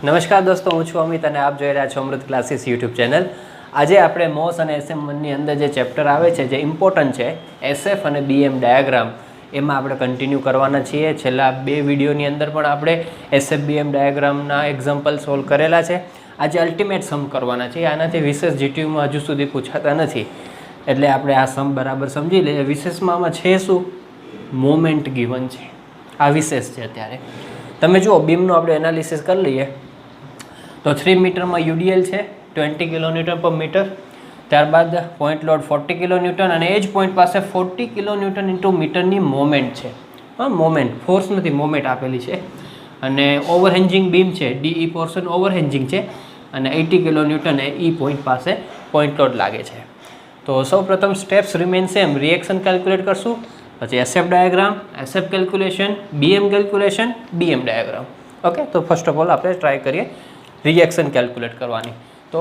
નમસ્કાર દોસ્તો, હું છું અમિત અને આપ જોઈ રહ્યા છો અમૃત ક્લાસીસ યુટ્યુબ ચેનલ. આજે આપણે મોસ અને SM1ની અંદર જે ચેપ્ટર આવે છે, જે ઇમ્પોર્ટન્ટ છે, SF અને BM ડાયાગ્રામ, એમાં આપણે કન્ટિન્યુ કરવાના છીએ. છેલ્લા 2 વિડીયોની અંદર પણ આપણે SF BM ડાયાગ્રામના એક્ઝામ્પલ સોલ્વ કરેલા છે. આજે અલ્ટિમેટ સમ કરવાના છે. આનાથી વિશેષ GTUમાં હજુ સુધી પૂછાતા નથી, એટલે આપણે આ સમ બરાબર સમજી લઈએ. વિશેષમાં આમાં છે શું? મોમેન્ટ ગિવન છે. આ વિશેષ છે. અત્યારે તમે જુઓ, બીમનું આપણે એનાલિસિસ કરી લઈએ તો 3 મીટરમાં UDL છે 20 કિલોન્યુટન પર મીટર. ત્યારબાદ પોઈન્ટ લોડ 40 કિલોન્યુટન અને એ જ પોઈન્ટ પાસે 40 કિલોન્યુટન ઇન્ટુ મીટરની મોમેન્ટ છે. હા, મોમેન્ટ, ફોર્સ નથી, મોમેન્ટ આપેલી છે. અને ઓવરહેન્જિંગ બીમ છે, DE પોર્શન ઓવરહેન્જિંગ છે અને 80 કિલોન્યુટન એ E પોઈન્ટ પાસે પોઈન્ટ લોડ લાગે છે. તો સૌ પ્રથમ steps remain same. Reaction calculate કરશું, પછી SF diagram, SF calculation, BM calculation, BM diagram. Okay, તો ફર્સ્ટ ઓફ ઓલ આપણે ટ્રાય કરીએ રિએક્શન કેલ્ક્યુલેટ કરવાની. તો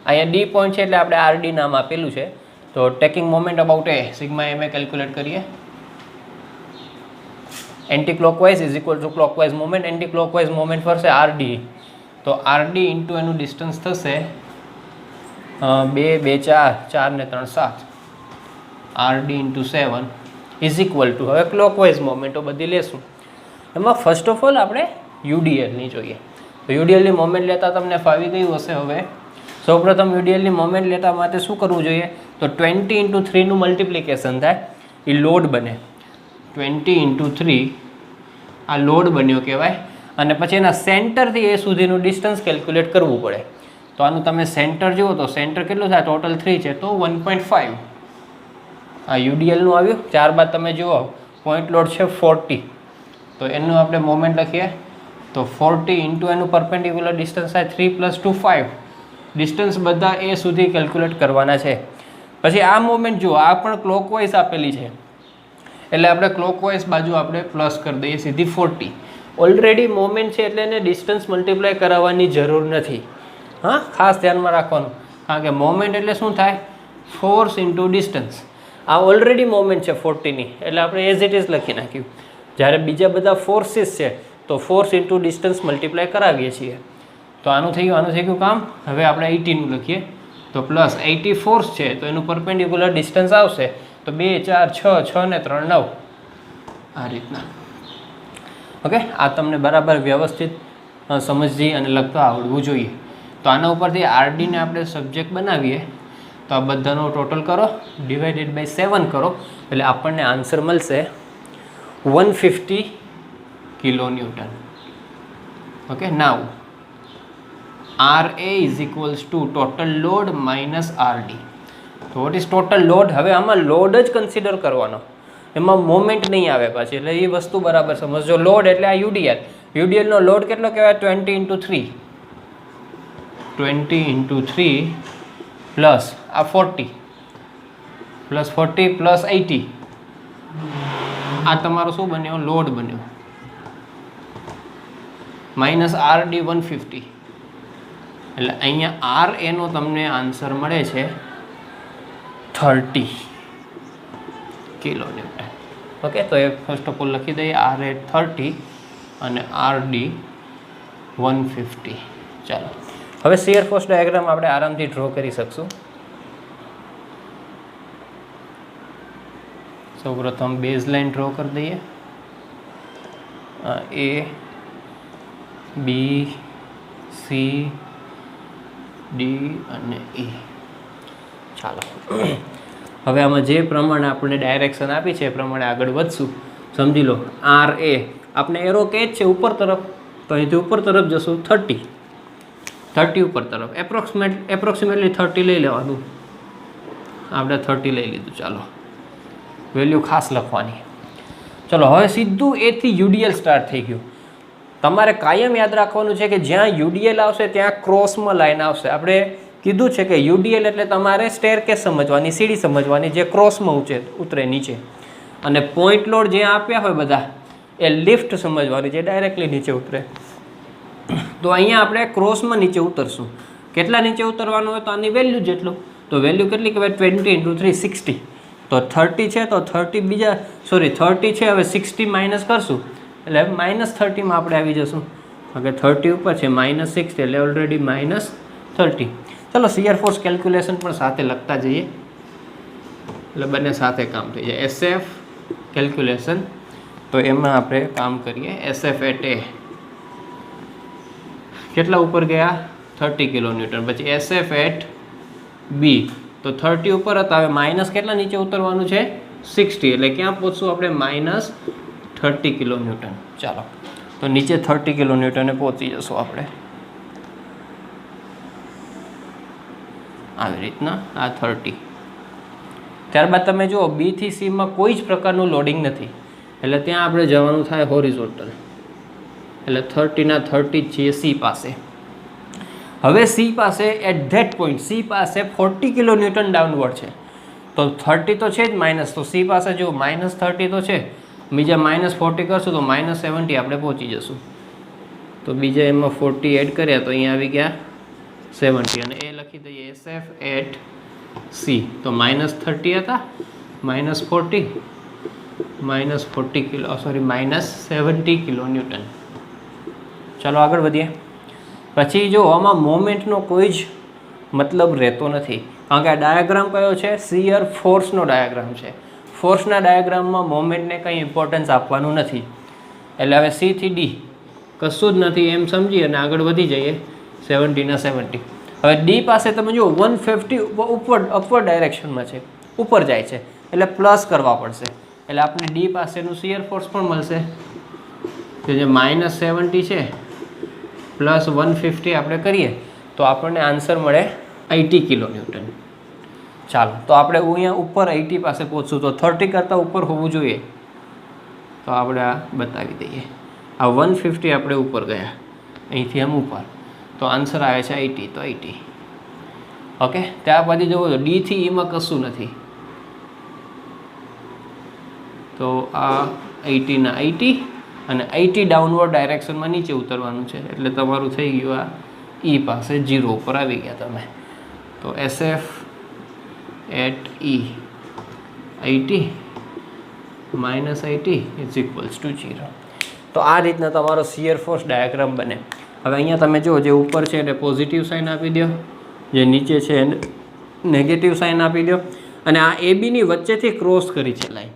અહીંયા D પોઈન્ટ છે એટલે આપણે RD નામ આપેલું છે. તો taking moment about A sigma MA calculate કરીએ. Anti clockwise is equal to clockwise moment. Anti clockwise moment ફરશે RD, તો RD ઇન્ટુ એનું ડિસ્ટન્સ થશે 2, 2, 4, 4 ને 3, 7. RD into 7 is equal to, હવે ક્લોકવાઇઝ મોમેન્ટો બધી લેશું. એમાં ફર્સ્ટ ઓફ ઓલ આપણે UDLની જોઈએ. તો UDLની મોમેન્ટ લેતા તમને ફાવી ગયું હશે. હવે સૌપ્રથમ UDLની મોમેન્ટ લેતા માટે શું કરવું જોઈએ? તો 20 ઇન્ટુ 3નું મલ્ટિપ્લિકેશન થાય, એ લોડ બને. 20 ઇન્ટુ 3 આ લોડ બન્યો કહેવાય. અને પછી એના સેન્ટરથી એ સુધીનું ડિસ્ટન્સ કેલ્ક્યુલેટ કરવું પડે. તો આનું તમે સેન્ટર જુઓ તો સેન્ટર કેટલું થાય? ટોટલ 3 છે, તો 1.5 આ UDLનું આવ્યું. ત્યારબાદ તમે જુઓ પોઈન્ટ લોડ છે 40, તો એનું આપણે મોમેન્ટ લખીએ તો 40 ઇન્ટુ એનું પરપેન્ડિક્યુલર ડિસ્ટન્સ થાય 3 + 2 5. ડિસ્ટન્સ બધા એ સુધી કેલ્ક્યુલેટ કરવાના છે. પછી આ મોમેન્ટ જુઓ, આ પણ ક્લોકવાઇઝ આપેલી છે એટલે આપણે ક્લોકવાઇઝ બાજુ આપણે પ્લસ કરી દઈએ સીધી 40. ઓલરેડી મોમેન્ટ છે એટલે એને ડિસ્ટન્સ મલ્ટીપ્લાય કરાવવાની જરૂર નથી. હા, ખાસ ધ્યાનમાં રાખવાનું, કારણ કે મોમેન્ટ એટલે શું થાય? Force into distance. આ ઓલરેડી મોમેન્ટ છે 40ની, એટલે આપણે એઝ ઇટ ઇઝ લખી નાખ્યું. જ્યારે બીજા બધા ફોર્સીસ છે તો ફોર્સ ઇન્ટુ ડિસ્ટન્સ મલ્ટીપ્લાય કરાવીએ છીએ. તો આનું થઈ ગયું કામ. હવે આપણે 80નું લખીએ તો પ્લસ 80 ફોર્સ છે, તો એનું પરપેન્ડિક્યુલર ડિસ્ટન્સ આવશે તો 2, 4, 6, 6 ને 3, 9. આ રીતના. ઓકે, આ તમને બરાબર વ્યવસ્થિત સમજી અને લખતા આવડવું જોઈએ. તો આના ઉપરથી RDને આપણે સબ્જેક્ટ બનાવીએ તો આ બધાનો ટોટલ કરો, ડિવાઇડેડ બાય 7 કરો, એટલે આપણને આન્સર મળશે 150 kilonewton. Okay, now RA is equals two total load minus RD. તો વોટ ઇઝ ટોટલ લોડ? હવે આમાં લોડ જ કન્સિડર કરવાનો, એમાં મોમેન્ટ નહીં આવે પાછી, એટલે એ વસ્તુ બરાબર સમજો. લોડ એટલે આ UDLનો લોડ કેટલો કહેવાય? 20 ઇન્ટુ 3, 20 ઇન્ટુ 3 પ્લસ આ 40 પ્લસ 40 પ્લસ 80, આ તમારો શું બન્યો? લોડ બન્યો. માઇનસ RD 150, એટલે અહીંયા RA નો તમને આન્સર મળે છે 30 કિલોન્યુટન. ઓકે, તો એ ફર્સ્ટ ઓફ ઓલ લખી દઈએ, RA 30 અને RD 150. ચાલો, હવે શિયર ફોર્સ ડાયાગ્રામ આપણે આરામથી ડ્રો કરી શકશું. સૌપ્રથમ બેઝ લાઇન ડ્રો કરી દઈએ. A, B, C, D અને E. ચાલો, હવે આમાં જે પ્રમાણે આપણે ડાયરેક્શન આપી છે એ પ્રમાણે આગળ વધશું. સમજી લો, RA આપણે એરો કે જ છે ઉપર તરફ, તો અહીંથી ઉપર તરફ જશું 30 ઉપર તરફ, એપ્રોક્સિમેટલી 30 લઈ લેવાનું. આપણે 30 લઈ લીધું. ચાલો, વેલ્યુ ખાસ લખવાની. ચલો, હવે સીધું એથી UDL સ્ટાર્ટ થઈ ગયું. તમારે કાયમ યાદ રાખવાનું છે કે જ્યાં UDL આવશે ત્યાં ક્રોસમાં લાઈન આવશે. આપણે કીધું છે કે UDL એટલે તમારે સ્ટેરકેસ સમજવાની, સીડી સમજવાની, જે ક્રોસમાં ઉતરે નીચે. અને પોઈન્ટ લોડ જે આપ્યા હોય બધા એ લિફ્ટ સમજવાની, જે ડાયરેક્ટલી નીચે ઉતરે. તો અહીંયા આપણે ક્રોસમાં નીચે ઉતરશું. કેટલા નીચે ઉતરવાનું હોય? તો આની વેલ્યુ જેટલું. તો વેલ્યુ કેટલી કહેવાય? 20 ઇન્ટુ 3 60. તો 30 છે તો 30 છે, હવે 60 માઇનસ કરશું એટલે -30માં આપણે આવી જશું. ઓકે 30 ઉપર છે -60 એટલે ઓલરેડી -30. ચલો શિયર ફોર્સ કેલ્ક્યુલેશન પણ સાથે લખતા જઈએ એટલે બંને સાથે કામ થઈ જાય. SF કેલ્ક્યુલેશન તો એમાં આપણે કામ કરીએ. SF એટ A કેટલા ઉપર ગયા 30 કિલોન્યુટન. પછી SF એટ B તો 30 ઉપર હતા, હવે માઇનસ કેટલા નીચે ઉતરવાનું છે 60 એટલે ક્યાં પહોંચશું આપણે -30 કિલોન્યુટન. ચાલો તો નીચે 30 કિલોન્યુટને પહોંચી જશું આપણે આવી રીતના આ 30. ત્યારબાદ તમે જુઓ B થી C માં કોઈ જ પ્રકારનું લોડિંગ નથી એટલે ત્યાં આપણે જવાનું થાય હોરિઝોન્ટલ એટલે 30 ના 30 છે C પાસે. હવે C પાસે એટ ધેટ પોઈન્ટ C પાસે 40 કિલોન્યુટન ડાઉનવર્ડ છે તો 30 તો છે જ માઇનસ, તો C પાસે જો -30 તો છે, બીજા -40 કરશું તો -70 આપણે પહોંચી જશું. તો બીજા એમાં 40 એડ કર્યા તો અહીંયા આવી ગયા 70 અને એ લખી દઈએ SF એટ C તો -30 હતા -40 -70 કિલોન્યુટન. ચાલો આગળ વધીએ. પછી જો આમાં મોમેન્ટનો કોઈ જ મતલબ રહેતો નથી કારણ કે આ ડાયાગ્રામ કયો છે શિયર ફોર્સનો ડાયાગ્રામ છે. ફોર્સના ડાયાગ્રામમાં મોમેન્ટને કંઈ ઇમ્પોર્ટન્સ આપવાનું નથી એટલે હવે C થી D કશું જ નથી એમ સમજી અને આગળ વધી જઈએ 70 ના 70. હવે D પાસે તમે જુઓ 150 ઉપર અપવર્ડ ડાયરેક્શનમાં છે, ઉપર જાય છે એટલે પ્લસ કરવા પડશે એટલે આપણે D પાસેનું શિયર ફોર્સ પણ મળશે કે જે -70 છે પ્લસ 150 આપણે કરીએ તો આપણને આન્સર મળે 80 કિલોન્યુટન. ચાલો તો આપણે અહીંયા ઉપર 80 પાસે પહોંચશું તો 30 કરતાં ઉપર હોવું જોઈએ તો આપણે આ બતાવી દઈએ. આ 150 આપણે ઉપર ગયા અહીંથી આમ ઉપર તો આન્સર આવે છે 80 તો 80. ઓકે ત્યાર પછી જુઓ તો D થી E માં કશું નથી તો આ 80 ના 80 અને 80 ડાઉનવર્ડ ડાયરેક્શનમાં નીચે ઉતરવાનું છે એટલે તમારું થઈ ગયું આ E પાસે 0 ઉપર આવી ગયા તમે. તો SF at E 80 -80 is equals to 0. તો આ રીતના તમારો શિયર ફોર્સ ડાયાગ્રામ બને. હવે અહીંયા તમે જુઓ જે ઉપર છે એને પોઝિટિવ સાઇન આપી દો, જે નીચે છે એને નેગેટિવ સાઇન આપી દો અને આ ABની વચ્ચેથી ક્રોસ કરી છે લાઈન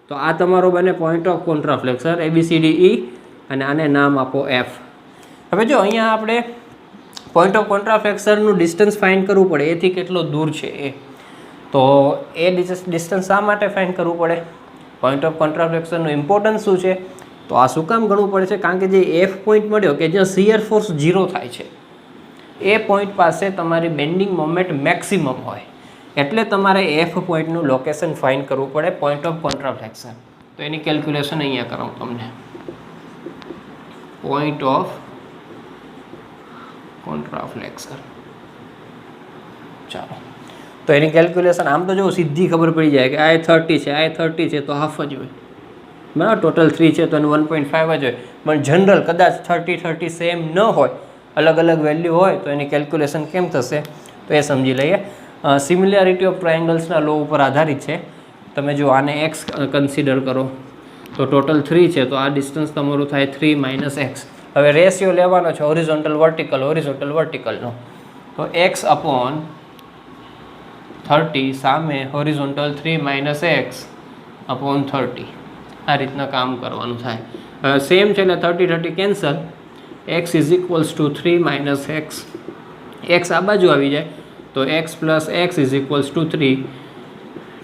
તો આ તમારો બને પોઈન્ટ ઓફ કોન્ટ્રાફ્લેક્સર ABCDE અને આને નામ આપો F. હવે જો અહીંયા આપણે પોઈન્ટ ઓફ કોન્ટ્રાફ્લેક્સરનું ડિસ્ટન્સ ફાઇન્ડ કરવું પડે એથી કેટલો દૂર છે એ તો એ ડિસ્ટન્સ શા માટે ફાઇન્ડ કરવું પડે પોઈન્ટ ઓફ કોન્ટ્રાફ્લેક્સરનું ઇમ્પોર્ટન્સ શું છે તો આ શું કામ ગણવું પડે છે કારણ કે જે F પોઈન્ટ મળ્યો કે જ્યાં શિયર ફોર્સ 0 થાય છે એ પોઈન્ટ પાસે તમારી બેન્ડિંગ મોમેન્ટ મેક્સિમમ હોય એટલે તમારે F પોઈન્ટનું લોકેશન ફાઇન્ડ કરવું પડે પોઈન્ટ ઓફ કોન્ટ્રાફ્લેક્સર. તો એની કેલ્ક્યુલેશન અહીંયા કરાવું તમને પોઈન્ટ ઓફ કોન્ટ્રાફ્લેક્સર. ચાલો તો એની કેલ્ક્યુલેશન આમ તો જો સીધી ખબર પડી જાય કે આ 30 છે આ 30 છે તો હાફ જ હોય બરાબર, ટોટલ 3 છે તો એનું 1.5 જ હોય પણ જનરલ કદાચ 30 સેમ ન હોય અલગ અલગ વેલ્યુ હોય તો એની કેલ્ક્યુલેશન કેમ થશે તો એ સમજી લઈએ. સિમિલારિટી ઓફ ટ્રાયંગલ્સના લો ઉપર આધારિત છે. તમે જો આને x કન્સિડર કરો તો ટોટલ 3 છે તો આ ડિસ્ટન્સ તમારું થાય 3 - x. હવે રેશિયો લેવાનો છે હોરિઝોન્ટલ વર્ટિકલનો તો x અપોન 30 સામે હોરિઝોન્ટલ 3 - x અપોન 30 આ રીતના કામ કરવાનું થાય. સેમ છે એટલે 30 cancel x is equals two 3 - x. x આ બાજુ આવી જાય તો x plus x is equals two 3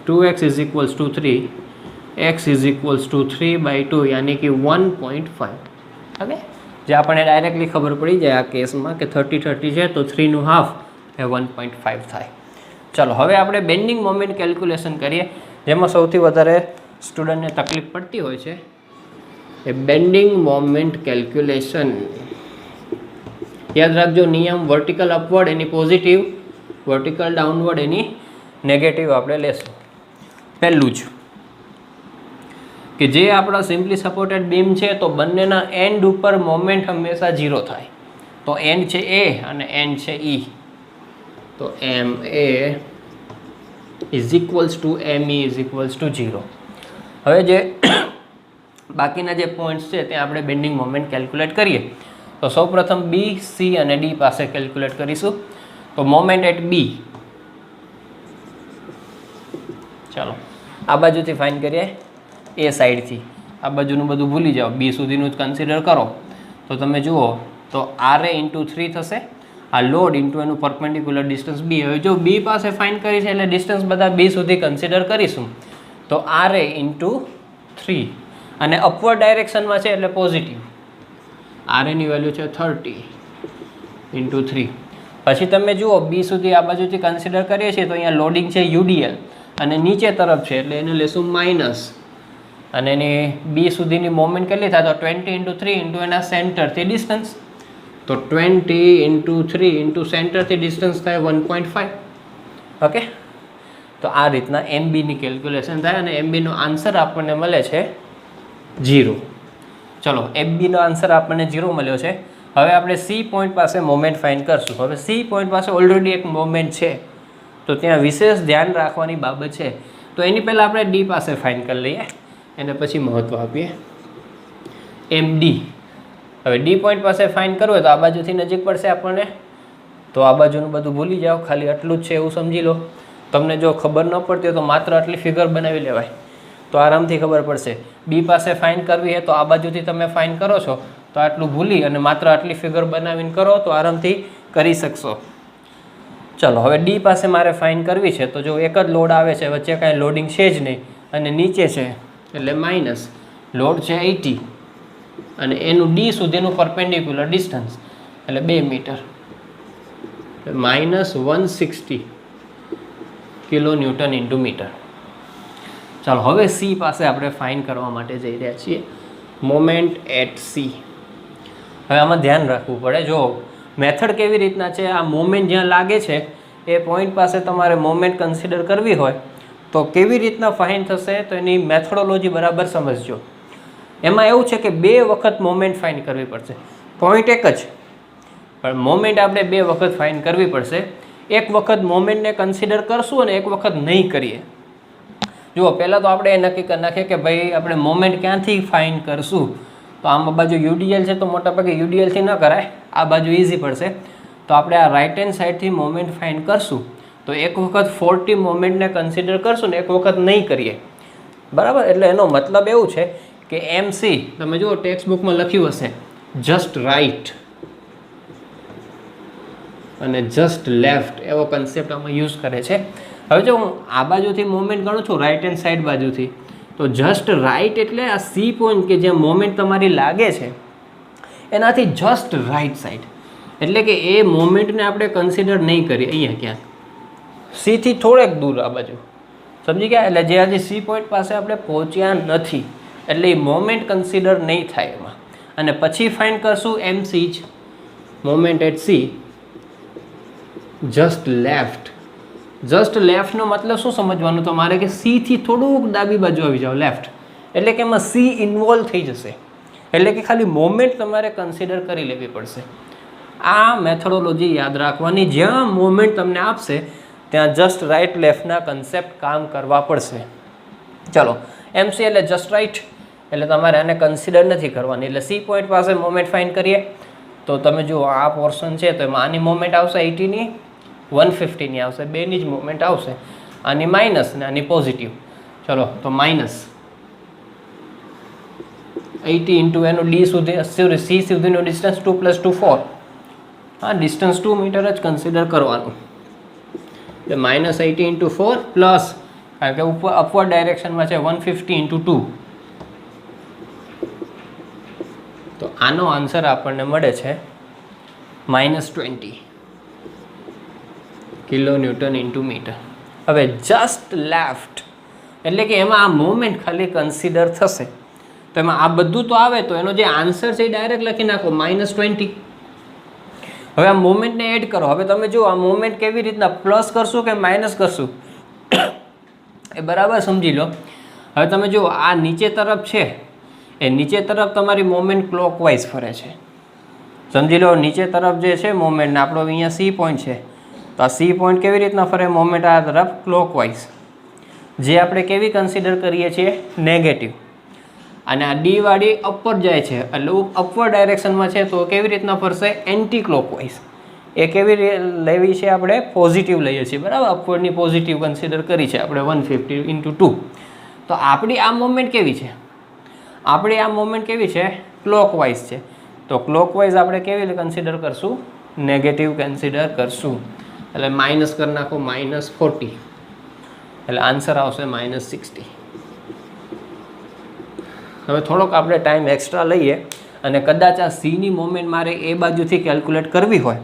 2x is equals two 3 x is equals two 3/2 યાની કે 1.5. ઓકે જે આપણને ડાયરેક્ટલી ખબર પડી જાય આ કેસમાં કે 30 છે તો 3નું હાફ એ 1.5 થાય. ચાલો હવે આપણે બેન્ડિંગ મોમેન્ટ કેલ્ક્યુલેશન કરીએ જેમાં સૌથી વધારે સ્ટુડન્ટને તકલીફ પડતી હોય છે એ બેન્ડિંગ મોમેન્ટ કેલ્ક્યુલેશન. યાદ રાખજો નિયમ વર્ટિકલ અપવર્ડ એની પોઝિટિવ, વર્ટિકલ ડાઉનવર્ડ એની નેગેટિવ આપણે લેશું. પહેલું જ કે જે આપણા સિમ્પલી સપોર્ટેડ બીમ છે તો બંનેના એન્ડ ઉપર મોમેન્ટ હંમેશા 0 થાય તો એન્ડ છે A અને એન્ડ છે E તો MA is equals two ME is equals to 0. હવે જે બાકીના જે પોઈન્ટ્સ છે ત્યાં આપણે બેન્ડિંગ મોમેન્ટ કેલ્ક્યુલેટ કરીએ તો સૌપ્રથમ બી, સી અને ડી પાસે કેલ્ક્યુલેટ કરીશું. તો મોમેન્ટ એટ બી, ચાલો આ બાજુથી ફાઇન કરીએ, એ સાઈડથી. આ બાજુનું બધું ભૂલી જાઓ, બી સુધીનું જ કન્સિડર કરો. તો તમે જુઓ તો RA ઇન્ટુ 3 થશે. આ લોડ ઇન્ટુ એનું પરપેન્ડિક્યુલર ડિસ્ટન્સ બી. હવે જો બી પાસે ફાઇન કરી છે એટલે ડિસ્ટન્સ બધા બી સુધી કન્સિડર કરીશું. તો RA ઇન્ટુ 3 અને અપવર્ડ ડાયરેક્શનમાં છે એટલે પોઝિટિવ. RAની વેલ્યુ છે 30 ઇન્ટુ 3. પછી તમે જુઓ બી સુધી આ બાજુથી કન્સિડર કરીએ છીએ તો અહીંયા લોડિંગ છે UDL અને નીચે તરફ છે એટલે એને લેશું માઇનસ. અને એની બી સુધીની મોમેન્ટ કેટલી થાય? તો 20 ઇન્ટુ 3 ઇન્ટુ એના સેન્ટરથી ડિસ્ટન્સ. તો 20 ઇન્ટુ 3 ઇન્ટુ સેન્ટરથી ડિસ્ટન્સ થાય 1.5. ઓકે, તો આ રીતના MBની કેલ્ક્યુલેશન થાય અને MBનો આન્સર આપણને મળે છે 0. ચલો, MBનો આન્સર આપણને 0 મળ્યો છે. હવે આપણે સી પોઈન્ટ પાસે મોમેન્ટ ફાઇન્ડ કરશું. હવે સી પોઈન્ટ પાસે ઓલરેડી એક મોમેન્ટ છે તો ત્યાં વિશેષ ધ્યાન રાખવાની બાબત છે. તો એની પહેલાં આપણે ડી પાસે ફાઇન્ડ કરી લઈએ, એને પછી મહત્ત્વ આપીએ. MD. હવે ડી પોઈન્ટ પાસે ફાઇન્ડ કરવું હોય તો આ બાજુથી નજીક પડશે આપણને. તો આ બાજુનું બધું ભૂલી જાઓ, ખાલી આટલું જ છે એવું સમજી લો. તમને જો ખબર ન પડતી હોય તો માત્ર આટલી ફિગર બનાવી લેવાય તો આરામથી ખબર પડશે. બી પાસે ફાઇન કરવી છે તો આ બાજુથી તમે ફાઇન કરો છો તો આટલું ભૂલી અને માત્ર આટલી ફિગર બનાવીને કરો તો આરામથી કરી શકશો. ચલો, હવે ડી પાસે મારે ફાઇન કરવી છે તો જો એક જ લોડ આવે છે, વચ્ચે કાંઈ લોડિંગ છે જ નહીં અને નીચે છે એટલે માઇનસ. લોડ છે 80 અને એનું ડી સુધીનું પરપેન્ડિક્યુલર ડિસ્ટન્સ એટલે 2 metre, minus 160 kilo newton into metre. ચાલો, હવે સી પાસે આપણે ફાઇન કરવા માટે જઈ રહ્યા છીએ મોમેન્ટ એટ સી. હવે આમાં ધ્યાન રાખવું પડે. જો મેથડ કેવી રીતના છે, આ મોમેન્ટ જ્યાં લાગે છે એ પોઈન્ટ પાસે તમારે મોમેન્ટ કન્સિડર કરવી હોય તો કેવી રીતના ફાઇન થશે તો એની મેથડોલોજી બરાબર સમજજો. એમાં એવું છે કે 2 વખત મોમેન્ટ ફાઇન કરવી પડશે. પોઈન્ટ એક જ પણ મોમેન્ટ આપણે 2 વખત ફાઇન કરવી પડશે. એક વખત મોમેન્ટને કન્સિડર કરશું અને એક વખત નહીં કરીએ. જુઓ, પહેલાં તો આપણે એ નક્કી કરી નાખીએ કે ભાઈ આપણે મોમેન્ટ ક્યાંથી ફાઇન કરશું. તો આમ બાજુ UDL છે તો મોટાભાગે UDLથી ન કરાય, આ બાજુ ઇઝી પડશે. તો આપણે આ રાઇટ હેન્ડ સાઈડથી મોમેન્ટ ફાઇન કરશું તો એક વખત 40 મોમેન્ટને કન્સિડર કરશું ને એક વખત નહીં કરીએ, બરાબર. એટલે એનો મતલબ એવું છે કે MC તમે જુઓ ટેક્સ્ટ બુકમાં લખ્યું હશે જસ્ટ રાઇટ અને જસ્ટ લેફ્ટ એવો કન્સેપ્ટ આમાં યુઝ કરે છે. હવે જો હું આ બાજુથી મોમેન્ટ ગણું છું રાઇટ હેન્ડ સાઈડ બાજુથી તો જસ્ટ રાઇટ એટલે આ સી પોઈન્ટ કે જ્યાં મોમેન્ટ તમારી લાગે છે એનાથી જસ્ટ રાઇટ સાઈડ એટલે કે એ મોમેન્ટને આપણે કન્સિડર નહીં કરીએ. અહીંયા ક્યાંક સીથી થોડેક દૂર આ બાજુ, સમજી ગયા? એટલે જે હજી સી પોઈન્ટ પાસે આપણે પહોંચ્યા નથી એટલે એ મોમેન્ટ કન્સિડર નહીં થાય એમાં. અને પછી ફાઇન કરશું MC જ moment at C just left. Just લેફ્ટનો મતલબ શું સમજવાનું તમારે કે સીથી થોડુંક ડાબી બાજુ આવી જાઓ લેફ્ટ, એટલે કે એમાં સી ઇન્વોલ્વ થઈ જશે. એટલે કે ખાલી મોમેન્ટ તમારે કન્સિડર કરી લેવી પડશે. આ મેથડોલોજી યાદ રાખવાની. જ્યાં મોમેન્ટ તમને આપશે ત્યાં જસ્ટ રાઇટ લેફ્ટના કન્સેપ્ટ કામ કરવા પડશે. ચલો, MC એટલે જસ્ટ રાઇટ એટલે તમારે આને કન્સિડર નથી કરવાની. એટલે સી પોઈન્ટ પાસે મોમેન્ટ ફાઇન કરીએ તો તમે જુઓ આ પોર્શન છે તો એમાં આની મોમેન્ટ આવશે 80ની, 150ની આવશે, બેની જ મોમેન્ટ આવશે. આની માઇનસ ને આની પોઝિટિવ. ચલો, તો માઇનસ 80 ઇન્ટુ એનું ડી સુધી સી સુધીનું ડિસ્ટન્સ 2 + 2 4. હા, ડિસ્ટન્સ 2 મીટર જ કન્સિડર કરવાનું. એટલે માઇનસ 80 ઇન્ટુ 4 પ્લસ, કારણ કે ઉપર અપવર્ડ ડાયરેક્શનમાં છે 150 ઇન્ટુ 2. તો આનો આન્સર આપણને મળે છે -20 કિલો ન્યૂટન ઇન્ટુ મીટર. હવે જસ્ટ લેફ્ટ એટલે કે એમાં આ મોમેન્ટ ખાલી કન્સિડર થશે તો એમાં આ બધું તો આવે તો એનો જે આન્સર છે એ ડાયરેક્ટ લખી નાખો -20. હવે આ મોમેન્ટને એડ કરો. હવે તમે જુઓ આ મોમેન્ટ કેવી રીતના પ્લસ કરશું કે માઇનસ કરશું એ બરાબર સમજી લો. હવે તમે જુઓ આ નીચે તરફ છે એ નીચે તરફ તમારી મોમેન્ટ ક્લોકવાઇઝ ફરે છે, સમજી લો. નીચે તરફ જે છે મોમેન્ટ આપણો અહીંયા સી પોઈન્ટ છે તો આ સી પોઈન્ટ કેવી રીતના ફરે મોમેન્ટ આ તરફ ક્લોકવાઇઝ, જે આપણે કેવી કન્સિડર કરીએ છીએ નેગેટિવ. અને આ ડી વાળી અપર જાય છે એટલે અપવર્ડ ડાયરેક્શનમાં છે તો કેવી રીતના ફરશે એન્ટી ક્લોકવાઇઝ. એ કેવી લેવી છે આપણે પોઝિટિવ લઈએ છીએ બરાબર. અપવર્ડની પોઝિટિવ કન્સિડર કરી છે આપણે 150 × 2. તો આપણી આ મોમેન્ટ કેવી છે? આપણી આ મોમેન્ટ કેવી છે? ક્લોકવાઇઝ છે. તો ક્લોકવાઇઝ આપણે કેવી કન્સિડર કરશું? નેગેટિવ કન્સિડર કરશું. એટલે માઇનસ કરી નાખો -40 એટલે આન્સર આવશે -60. હવે થોડોક આપણે ટાઈમ એક્સ્ટ્રા લઈએ અને કદાચ આ સીની મોમેન્ટ મારે એ બાજુથી કેલ્ક્યુલેટ કરવી હોય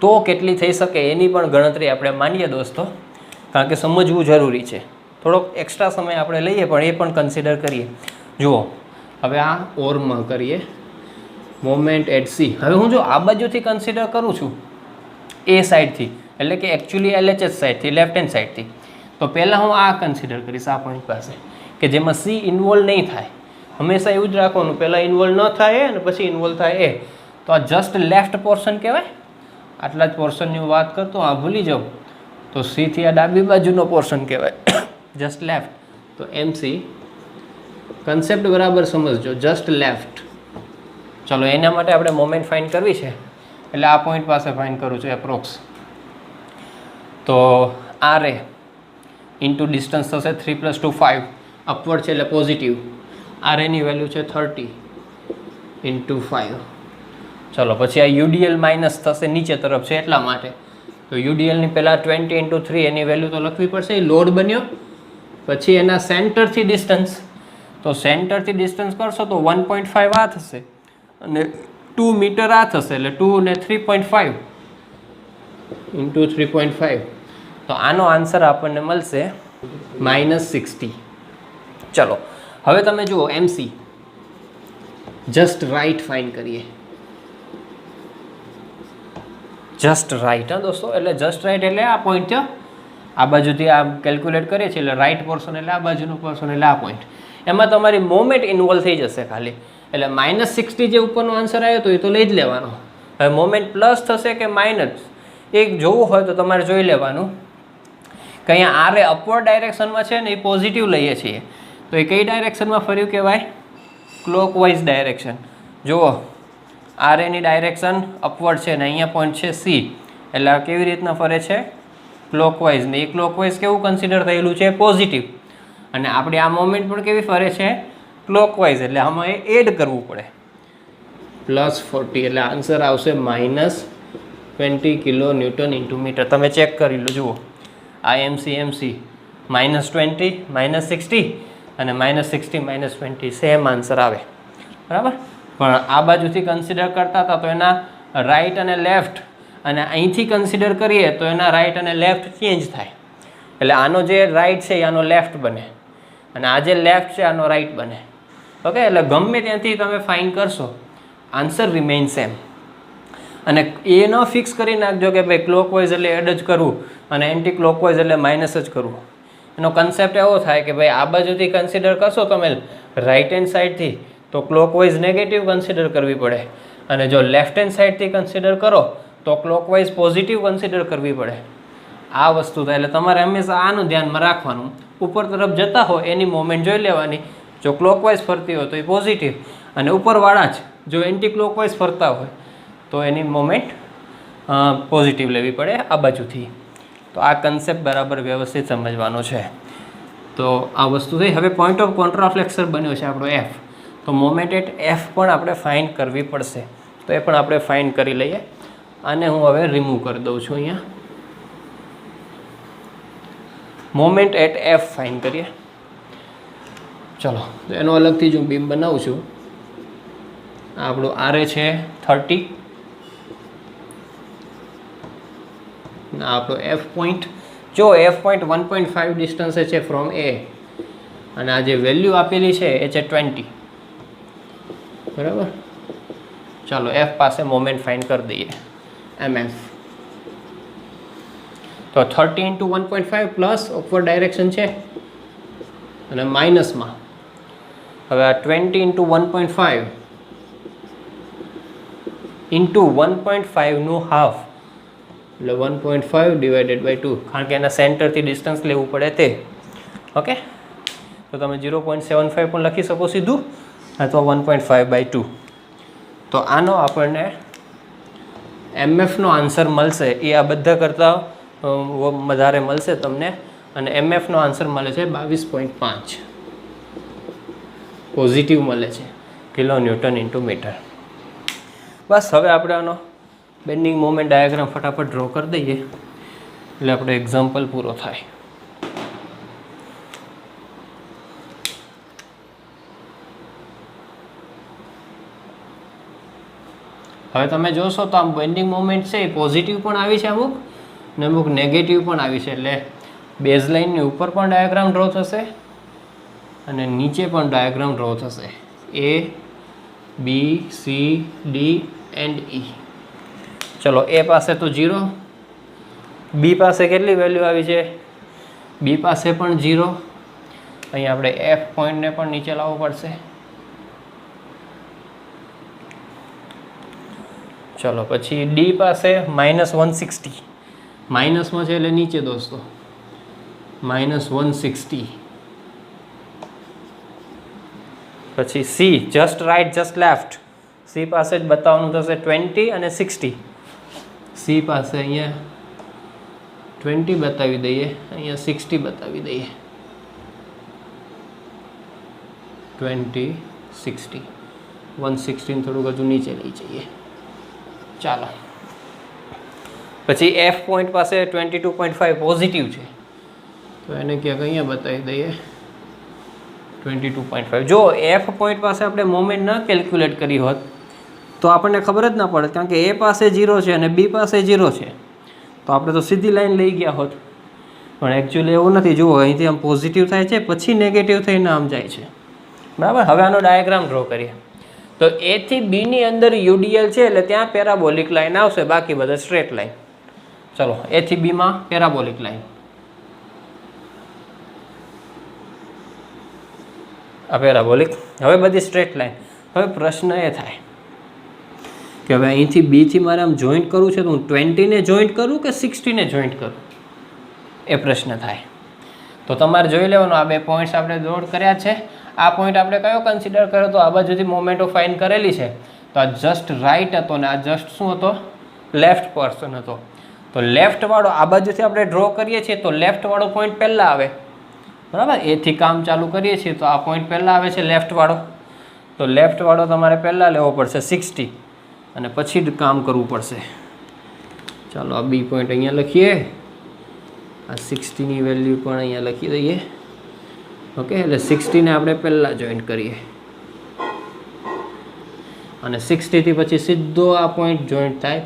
તો કેટલી થઈ શકે એની પણ ગણતરી આપણે માનીએ દોસ્તો, કારણ કે સમજવું જરૂરી છે. થોડોક એક્સ્ટ્રા સમય આપણે લઈએ પણ એ પણ કન્સિડર કરીએ. જુઓ હવે આ ઓરમાં કરીએ મોમેન્ટ એટ સી. હવે હું જો આ બાજુથી કન્સિડર કરું છું એ સાઈડથી એટલે કે એકચ્યુઅલી LHS સાઈડથી લેફ્ટ હેન્ડ સાઈડથી, તો પહેલાં હું આ કન્સિડર કરીશ આ પોઈન્ટ પાસે કે જેમાં સી ઇન્વોલ્વ નહીં થાય. હંમેશા એવું જ રાખવાનું, પહેલાં ઇન્વોલ્વ ન થાય અને પછી ઇન્વોલ્વ થાય એ. તો આ જસ્ટ લેફ્ટ પોર્શન કહેવાય. આટલા જ પોર્શનની હું વાત કરતો આ ભૂલી જાઉં તો સીથી આ ડાબી બાજુનો પોર્શન કહેવાય જસ્ટ લેફ્ટ. તો MC કન્સેપ્ટ બરાબર સમજજો, જસ્ટ લેફ્ટ. ચલો એના માટે આપણે મોમેન્ટ ફાઇન્ડ કરવી છે એટલે આ પોઈન્ટ પાસે ફાઇન્ડ કરું છું એપ્રોક્સ. તો RA ઇન્ટુ ડિસ્ટન્સ થશે 3 + 2 5. અપવર્ડ છે એટલે પોઝિટિવ. RAની વેલ્યુ છે 30 × 5. ચલો પછી આ UDL માઇનસ થશે નીચે તરફ છે એટલા માટે. તો UDLની પહેલાં 20 × 3 એની વેલ્યુ તો લખવી પડશે. એ લોડ બન્યો. પછી એના સેન્ટરથી ડિસ્ટન્સ, તો સેન્ટરથી ડિસ્ટન્સ કરશો તો 1.5 આ થશે અને 2 મીટર આ થશે એટલે 2 ને 3.5 × 3.5. તો આનો આન્સર આપણને મળશે -60. ચલો હવે તમે જુઓ MC જસ્ટ રાઈટ ફાઇન્ડ કરીએ. જસ્ટ રાઈટ હા દોસ્તો, એટલે જસ્ટ રાઈટ એટલે આ પોઈન્ટ છે. આ બાજુથી આ કેલ્ક્યુલેટ કરીએ છીએ એટલે રાઈટ પોર્શન એટલે આ બાજુનું પોર્શન એટલે આ પોઈન્ટ. એમાં તમારી મોમેન્ટ ઇન્વોલ્વ થઈ જશે ખાલી. એટલે -60 જે ઉપરનો આન્સર આવ્યો તો એ તો લઈ જ લેવાનો. હવે મોમેન્ટ પ્લસ થશે કે માઇનસ એક જોવું હોય તો તમારે જોઈ લેવાનું કે અહીંયા RA અપવર્ડ ડાયરેક્શનમાં છે ને એ પોઝિટિવ લઈએ છીએ તો એ કઈ ડાયરેક્શનમાં ફર્યું કહેવાય? Clockwise direction. જુઓ RAની ડાયરેક્શન અપવર્ડ છે ને અહીંયા પોઈન્ટ છે C એટલે આ કેવી રીતના ફરે છે? ક્લોકવાઇઝ. ને એ ક્લોકવાઇઝ કેવું કન્સિડર થયેલું છે? પોઝિટિવ. અને આપણે આ મોમેન્ટ પણ કેવી ફરે છે? ક્લોકવાઇઝ. એટલે આમાં એ એડ કરવું પડે +40 એટલે આન્સર આવશે -20 kN/m. તમે ચેક કરી લો. જુઓ આ MC -20 -60 અને -60 -20 સેમ આન્સર આવે બરાબર. પણ આ બાજુથી કન્સિડર કરતા હતા તો એના રાઈટ અને લેફ્ટ, અને અહીંથી કન્સિડર કરીએ તો એના રાઈટ અને લેફ્ટ ચેન્જ થાય. એટલે આનો જે રાઈટ છે એ આનો લેફ્ટ બને અને આ જે લેફ્ટ છે આનો રાઈટ બને. ઓકે, એટલે ગમે ત્યાંથી તમે ફાઇન કરશો આન્સર રિમેઇન સેમ. અને એ ન ફિક્સ કરી નાખજો કે ભાઈ ક્લોકવાઇઝ એટલે એડ જ કરવું અને એન્ટી ક્લોકવાઇઝ એટલે માઇનસ જ કરવું. એનો કન્સેપ્ટ એવો થાય કે ભાઈ આ બાજુથી કન્સિડર કરશો તમે રાઇટ હેન્ડ સાઈડથી તો ક્લોકવાઇઝ નેગેટિવ કન્સિડર કરવી પડે, અને જો લેફ્ટ હેન્ડ સાઈડથી કન્સિડર કરો તો ક્લોકવાઇઝ પોઝિટિવ કન્સિડર કરવી પડે. આ વસ્તુ થાય એટલે તમારે હંમેશા આનું ધ્યાનમાં રાખવાનું. ઉપર તરફ જતા હોય એની મોમેન્ટ જોઈ લેવાની. જો ક્લોકવાઇઝ ફરતી હોય તો એ પોઝિટિવ, અને ઉપરવાળા જ જો એન્ટી ક્લોકવાઇઝ ફરતા હોય તો એની મોમેન્ટ પોઝિટિવ લેવી પડે આ બાજુથી. તો આ કન્સેપ્ટ બરાબર વ્યવસ્થિત સમજવાનો છે. તો આ વસ્તુ થઈ. હવે પોઈન્ટ ઓફ કોન્ટ્રાફ્લેક્સર બન્યો છે આપણો F. તો મોમેન્ટ એટ F પણ આપણે ફાઇન્ડ કરવી પડશે. તો એ પણ આપણે ફાઇન્ડ કરી લઈએ. આને હું હવે રિમૂવ કરી દઉં છું. અહીંયા મોમેન્ટ એટ F ફાઇન્ડ કરીએ. ચલો, તો એનો અલગથી જ હું બીમ બનાવું છું. આ આપણું RA છે 30, આ આપણો F પોઈન્ટ. જો F પોઈન્ટ 1.5 ડિસ્ટન્સે છે ફ્રોમ A, અને આ જે વેલ્યુ આપેલી છે એ છે 20 બરાબર. ચાલો F પાસે મોમેન્ટ ફાઇન્ડ કરી દઈએ MF. તો 30 × 1.5 પ્લસ અપવર્ડ ડાયરેક્શન છે અને માઇનસમાં. હવે આ 20 × 1.5 ઇન્ટુ 1.5 હાફ એટલે 1.5 / 2, કારણ કે એના સેન્ટરથી ડિસ્ટન્સ લેવું પડે તે. ઓકે, તો તમે 0.75 પણ લખી શકો સીધું, અથવા 1.5/2. તો આનો આપણને એમએફનો આન્સર મળશે એ આ બધા કરતાં વધારે મળશે તમને, અને એમએફનો આન્સર મળે છે 22.5 પોઝિટિવ મળે છે કિલોન્યુટન ઇન્ટુ મીટર. બસ હવે આપણે આનો બેન્ડિંગ મોમેન્ટ ડાયાગ્રામ ફટાફટ ડ્રો કરી દઈએ એટલે આપણો એક્ઝામ્પલ પૂરો થાય. હવે તમે જોશો તો આમ બેન્ડિંગ મોમેન્ટ છે એ પોઝિટિવ પણ આવી છે અમુક, ને અમુક નેગેટિવ પણ આવી છે. એટલે બેઝ લાઇનની ઉપર પણ ડાયાગ્રામ ડ્રો થશે અને નીચે પણ ડાયાગ્રામ ડ્રો થશે. A, B, C, D and E. ચલો A પાસે તો 0, B પાસે કેટલી વેલ્યુ આવી છે? B પાસે પણ 0. અહીં આપણે F પોઈન્ટને પણ નીચે લાવવો પડશે. ચલો પછી D પાસે -160, માઇનસમાં છે એટલે નીચે દોસ્તો, -160. પછી C just right just left, C પાસે જ બતાવવાનું થશે 20 અને 60. C પાસે અહીંયા 20 બતાવી દઈએ, અહીંયા 60 બતાવી દઈએ. 20, 60, 160 થોડુંક હજુ નીચે લઈ જઈએ. ચાલો પછી F પોઈન્ટ પાસે 22.5 પોઝિટિવ છે, તો એને ક્યાંક અહીંયા બતાવી દઈએ 22.5. જો F પોઈન્ટ પાસે આપણે મોમેન્ટ ન કેલ્ક્યુલેટ કરી હોત તો આપણને ખબર જ ના પડે, કારણ કે A પાસે 0 છે અને B પાસે 0 છે, તો આપણે તો સીધી લાઈન લઈ ગયા હોત. પણ એકચ્યુઅલી એવું નથી. જુઓ અહીંથી આમ પોઝિટિવ થાય છે, પછી નેગેટિવ થઈને આમ જાય છે, બરાબર. હવે આનો ડાયાગ્રામ ડ્રો કરીએ. તો A થી B ની અંદર UDL છે એટલે ત્યાં પેરાબોલિક લાઈન આવશે, બાકી બધા સ્ટ્રેટ લાઈન. ચલો A થી B માં પેરાબોલિક લાઈન, આ પેરાબોલિક. હવે બધી સ્ટ્રેટ લાઈન. હવે પ્રશ્ન એ થાય કે હવે અહીંથી B થી મારે આમ જોઈન્ટ કરવું છે, તો હું 20 ને જોઈન્ટ કરું કે 60 ને જોઈન્ટ કરું, એ પ્રશ્ન થાય. તો તમારે જોઈ લેવાનું, આ બે પોઈન્ટ્સ આપણે દોડ કર્યા છે. આ પોઈન્ટ આપણે કયો કન્સિડર કર્યો તો આ બાજુથી મોમેન્ટો ફાઇન કરેલી છે, તો આ જસ્ટ રાઈટ હતો ને આ જસ્ટ શું હતો? લેફ્ટ પર્સન હતો. તો લેફ્ટ વાળો આ બાજુથી આપણે ડ્રો કરીએ છીએ તો લેફ્ટ વાળો પોઈન્ટ પહેલાં આવે, બરાબર. એથી કામ ચાલુ કરીએ છીએ તો આ પોઈન્ટ પહેલાં આવે છે લેફ્ટ વાળો. તો લેફ્ટ વાળો તમારે પહેલાં લેવો પડશે 60 અને પછી જ કામ કરવું પડશે. ચાલો આ B પોઈન્ટ અહીંયા લખીએ, આ 60ની વેલ્યુ પણ અહીંયા લખી દઈએ. ઓકે, એટલે 60 ને આપણે પહેલાં જોઈન્ટ કરીએ અને 60 થી પછી સીધો આ પોઈન્ટ જોઈન્ટ થાય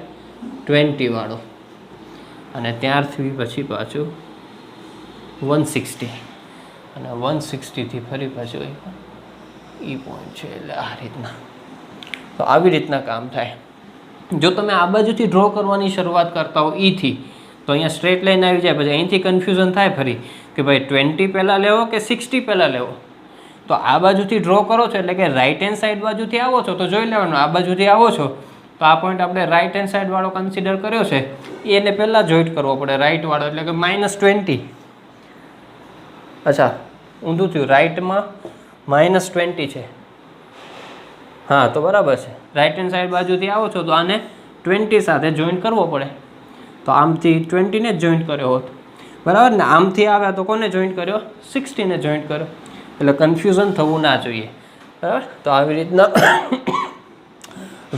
20 વાળો, અને ત્યારથી પછી પાછું 160 અને 160 થી ફરી પાછું E પોઈન્ટ છે. એટલે આ રીતના, તો આવી રીતના કામ થાય. જો તમે આ બાજુથી ડ્રો કરવાની શરૂઆત કરતા હો E થી, તો અહીંયા સ્ટ્રેટ લાઈન આવી જાય. પછી અહીંથી કન્ફ્યુઝન થાય ફરી કે ભાઈ 20 પહેલાં લેવો કે 60 પહેલાં લેવો. તો આ બાજુથી ડ્રો કરો છો એટલે કે રાઈટ હેન્ડ સાઈડ બાજુથી આવો છો તો જોઈ લેવાનું, આ બાજુથી આવો છો તો આ પોઈન્ટ આપણે રાઈટ હેન્ડ સાઈડ વાળો કન્સિડર કર્યો છે, એને પહેલાં જોઈન્ટ કરવો પડે રાઈટ વાળો, એટલે કે -20. અચ્છા ઊંધું થયું, રાઈટમાં -20 છે. હા તો બરાબર છે. રાઈટ હેન્ડ સાઈડ બાજુથી આવો છો તો આને 20 સાથે જોઈન્ટ કરવો પડે. તો આમથી 20 ને જ જોઈન્ટ કર્યો હોત, બરાબર ને. આમથી આવ્યા તો કોને જોઈન્ટ કર્યો? 60 ને જોઈન્ટ કર્યો. એટલે કન્ફ્યુઝન થવું ના જોઈએ, બરાબર. તો આવી રીતના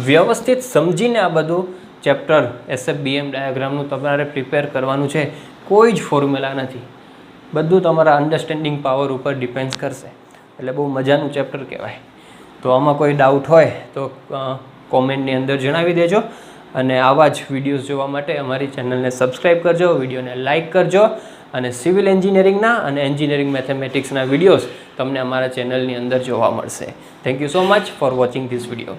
વ્યવસ્થિત સમજીને આ બધું ચેપ્ટર SFBM ડાયાગ્રામનું તમારે પ્રિપેર કરવાનું છે. કોઈ જ ફોર્મ્યુલા નથી, બધું તમારા અન્ડરસ્ટેન્ડિંગ પાવર ઉપર ડિપેન્ડ કરશે. એટલે બહુ મજાનું ચેપ્ટર કહેવાય. તો આમાં કોઈ ડાઉટ હોય તો કોમેન્ટની અંદર જણાવી દેજો, અને આવા જ વિડીયોઝ જોવા માટે અમારી ચેનલને સબસ્ક્રાઈબ કરજો, વિડીયોને લાઇક કરજો, અને સિવિલ એન્જિનિયરિંગના અને એન્જિનિયરિંગ મેથેમેટિક્સના વિડીયોઝ તમને અમારા ચેનલની અંદર જોવા મળશે. Thank you so much for watching this video.